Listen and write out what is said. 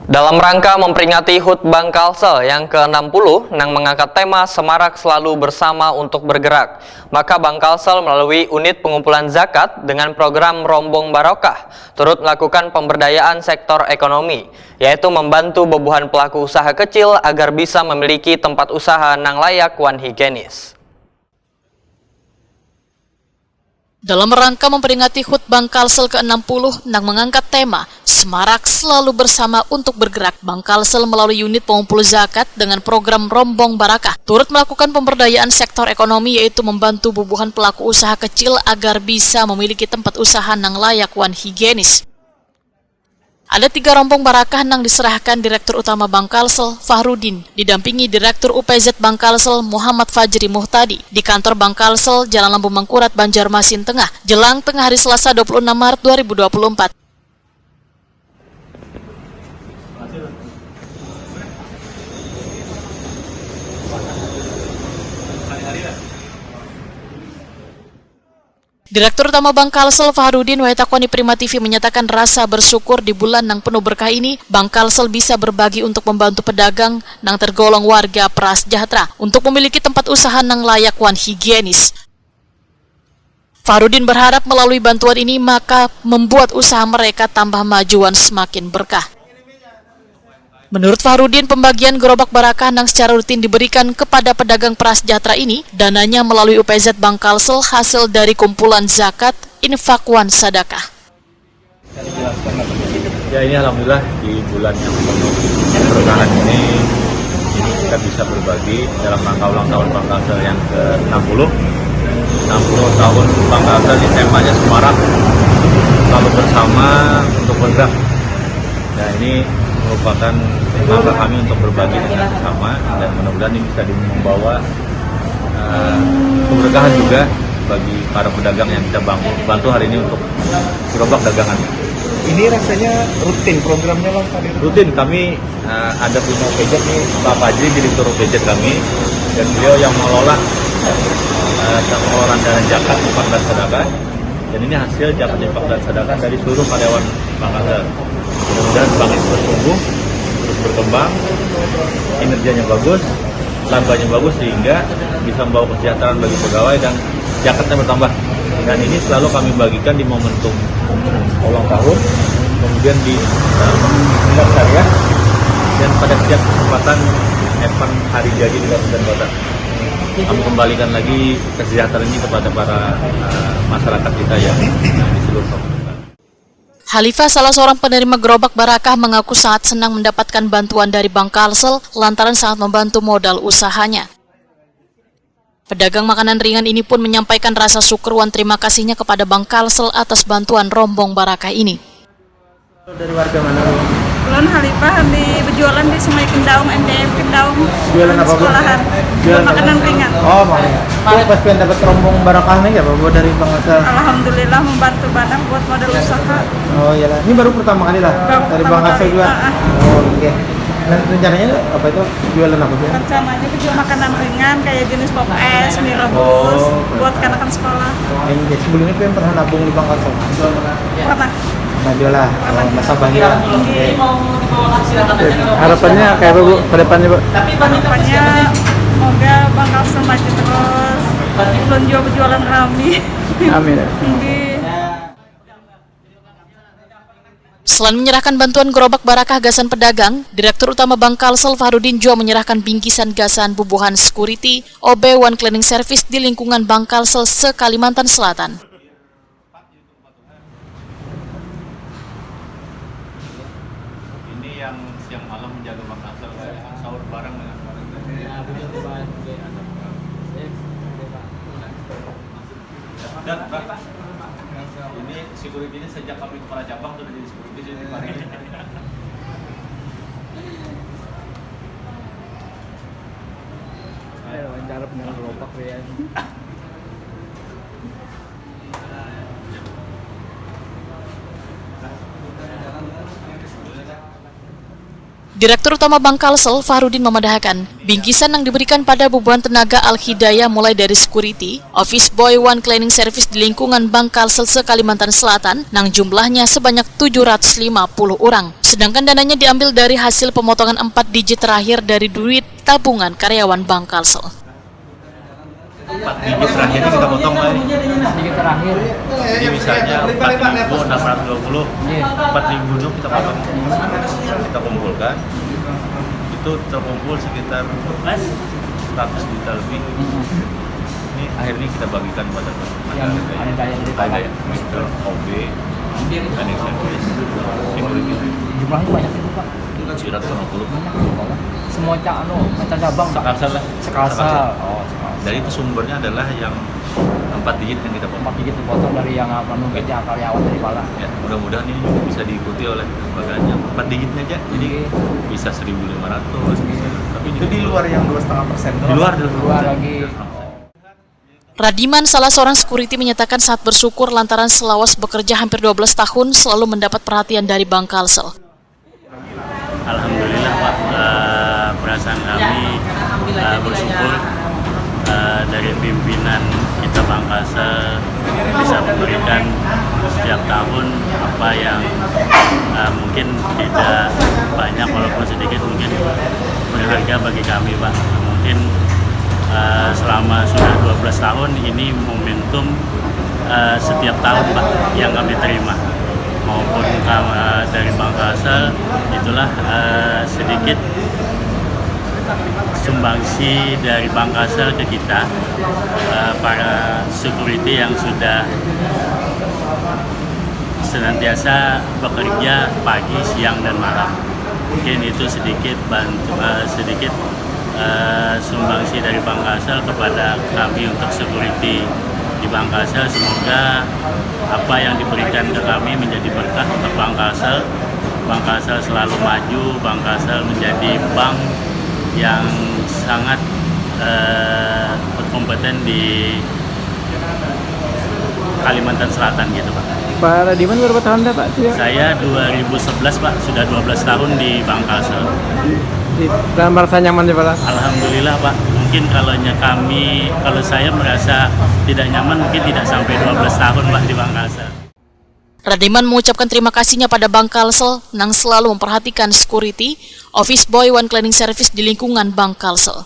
Dalam rangka memperingati HUT Bank Kalsel yang ke-60 yang mengangkat tema Semarak Selalu Bersama untuk Bergerak, maka Bank Kalsel melalui unit pengumpulan zakat dengan program Rombong Barokah turut melakukan pemberdayaan sektor ekonomi, yaitu membantu bobohan pelaku usaha kecil agar bisa memiliki tempat usaha nang layak wan higienis. Dalam rangka memperingati HUT Bank Kalsel ke-60 yang mengangkat tema Semarak Selalu Bersama untuk Bergerak, Bank Kalsel melalui unit pengumpul zakat dengan program Rombong Barakah turut melakukan pemberdayaan sektor ekonomi, yaitu membantu bubuhan pelaku usaha kecil agar bisa memiliki tempat usaha yang layak wan higienis. Ada 3 rombong barakah yang diserahkan Direktur Utama Bank Kalsel, Fahrudin, didampingi Direktur UPZ Bank Kalsel, Muhammad Fajri Muhtadi, di kantor Bank Kalsel, Jalan Lambung Mangkurat, Banjarmasin Tengah, jelang tengah hari Selasa 26 Maret 2024. Direktur Utama Bank Kalsel Fahrudin Waitakoni Prima TV menyatakan rasa bersyukur di bulan yang penuh berkah ini, Bank Kalsel bisa berbagi untuk membantu pedagang yang tergolong warga prasejahtera untuk memiliki tempat usaha yang layak wan higienis. Fahrudin berharap melalui bantuan ini maka membuat usaha mereka tambah majuan semakin berkah. Menurut Fahrudin, pembagian gerobak barakah yang secara rutin diberikan kepada pedagang prasejahtera ini, dananya melalui UPZ Bank Kalsel hasil dari kumpulan zakat, infak wan sadakah. Ya, ini alhamdulillah di bulan yang penuh keberkahan ini kita bisa berbagi dalam rangka ulang tahun Bank Kalsel yang ke-60. 60 tahun Bank Kalsel, ini temanya Semarak Selalu Bersama untuk Bergerak. Nah, ini merupakan langkah kami untuk berbagi dengan sesama, dan mudah-mudahan ini bisa membawa keberkahan juga bagi para pedagang yang kita bantu hari ini untuk gerobak dagangan. Ini rasanya rutin programnya Bang Fadil? Rutin, kami ada punya UPZ nih, Pak Fajri, Direktur UPZ kami, dan beliau yang mengelola pengelolaan dana zakat, infak dan sedekah, dan ini hasil zakat, infak dan sedekah dari seluruh karyawan Bank Kalsel. Mudah-mudahan bank itu bertumbuh, terus berkembang, kinerjanya bagus, labanya bagus, sehingga bisa membawa kesejahteraan bagi pegawai dan zakatnya bertambah. Dan ini selalu kami bagikan di momentum ulang tahun, kemudian di tingkat syariah, dan pada setiap kesempatan event hari jadi di kabupaten kota. Kami kembalikan lagi kesejahteraan ini kepada para masyarakat kita yang di seluruh kabupaten. Halifah, salah seorang penerima gerobak barakah, mengaku sangat senang mendapatkan bantuan dari Bank Kalsel lantaran sangat membantu modal usahanya. Pedagang makanan ringan ini pun menyampaikan rasa syukur wan terima kasihnya kepada Bank Kalsel atas bantuan rombong barakah ini. Dari warga mana? Ulun Halifah di berjualan di Sungai Kendaung, MDM Kendaung. Jualan apa, Bu? Sekolahan. Jualan Makanan apa? ringan. Oh, makanya. Pas pengen dapat rombong barakah nih ya, Bu, dari Bang Kalsel? Alhamdulillah membantu banyak buat modal usaha. Oh iyalah, ini baru pertama kali lah dari Bang Kalsel juga. Oh oke. Dan rencananya apa itu, jualan apa sih? Rencananya jual makanan ringan kayak jenis pop es, mie rebus, buat anak-anak sekolah. Ini sebelumnya pengen pernah nabung di Bang Kalsel? Pernah. Nah jualah, masa bahagia. Harapannya kayak apa, Bu, ke depannya, Bu? Harapannya semoga Bang Kalsel maju terus. Ulun juga berjualan rami. Amin. Selain menyerahkan bantuan gerobak barakah gasan pedagang, Direktur Utama Bank Kalsel Fahrudin juga menyerahkan bingkisan gasan bubuhan security OB One Cleaning Service di lingkungan Bank Kalsel se-Kalimantan Selatan. Ini yang siang malam menjaga Bank Kalsel, sahur bareng dengan dan Pak, ini security ini sejak kami kepala cabang sudah jadi security di Pak. Ayo wawancara dengan gerobak ya. Direktur Utama Bank Kalsel, Fahrudin memandahkan, bingkisan yang diberikan pada beban tenaga Al-Hidayah mulai dari security, office boy, one cleaning service di lingkungan Bank Kalsel se-Kalimantan Selatan, nang jumlahnya sebanyak 750 orang. Sedangkan dananya diambil dari hasil pemotongan 4 digit terakhir dari duit tabungan karyawan Bank Kalsel. 4 digit terakhir ini kita potong, Pak. Digit terakhir. Jadi misalnya 4.620, 4.000 kita potong, kita kumpulkan. Itu terkumpul sekitar 100 juta lebih. Ini akhirnya kita bagikan pada ada Mr. OB, cleaning service, security. Jumlahnya banyak itu, Pak. 750. Semua macam cabang, Pak. Sekalsel. Oh, Dari itu sumbernya adalah yang 4 digit yang kita potong. 4 digit dipotong dari yang kerja karyawan dari Pala. Ya, mudah-mudahan ini juga bisa diikuti oleh lembaganya. 4 digitnya aja, jadi bisa 1.500. Tapi Itu di luar yang 2,5%. di luar lagi. Radiman, salah seorang security, menyatakan saat bersyukur lantaran selawas bekerja hampir 12 tahun selalu mendapat perhatian dari Bank Kalsel. Alhamdulillah, Pak, perasaan kami bersyukur dari pimpinan kita Bank Kalsel bisa memberikan setiap tahun apa yang mungkin tidak banyak walaupun sedikit mungkin berharga bagi kami, Pak. Mungkin selama sudah 12 tahun ini momentum setiap tahun, Pak, yang kami terima maupun dari Bank Kalsel itulah sedikit sumbangsi dari Bank Kalsel ke kita, para security yang sudah senantiasa bekerja pagi, siang, dan malam. Mungkin itu sedikit sumbangsi dari Bank Kalsel kepada kami untuk security di Bank Kalsel. Semoga apa yang diberikan ke kami menjadi berkah untuk Bank Kalsel. Bank Kalsel selalu maju, Bank Kalsel menjadi bank yang sangat berkompeten di Kalimantan Selatan gitu, Pak. Pak Radiman berapa tahun dah, Pak? Saya 2011, Pak, sudah 12 tahun di Bank Kalsel. Dalam merasa nyaman di Pak? Alhamdulillah, Pak. Mungkin kalau saya merasa tidak nyaman mungkin tidak sampai 12 tahun, Pak, di Bank Kalsel. Radiman mengucapkan terima kasihnya pada Bank Kalsel yang selalu memperhatikan security, office boy, one cleaning service di lingkungan Bank Kalsel.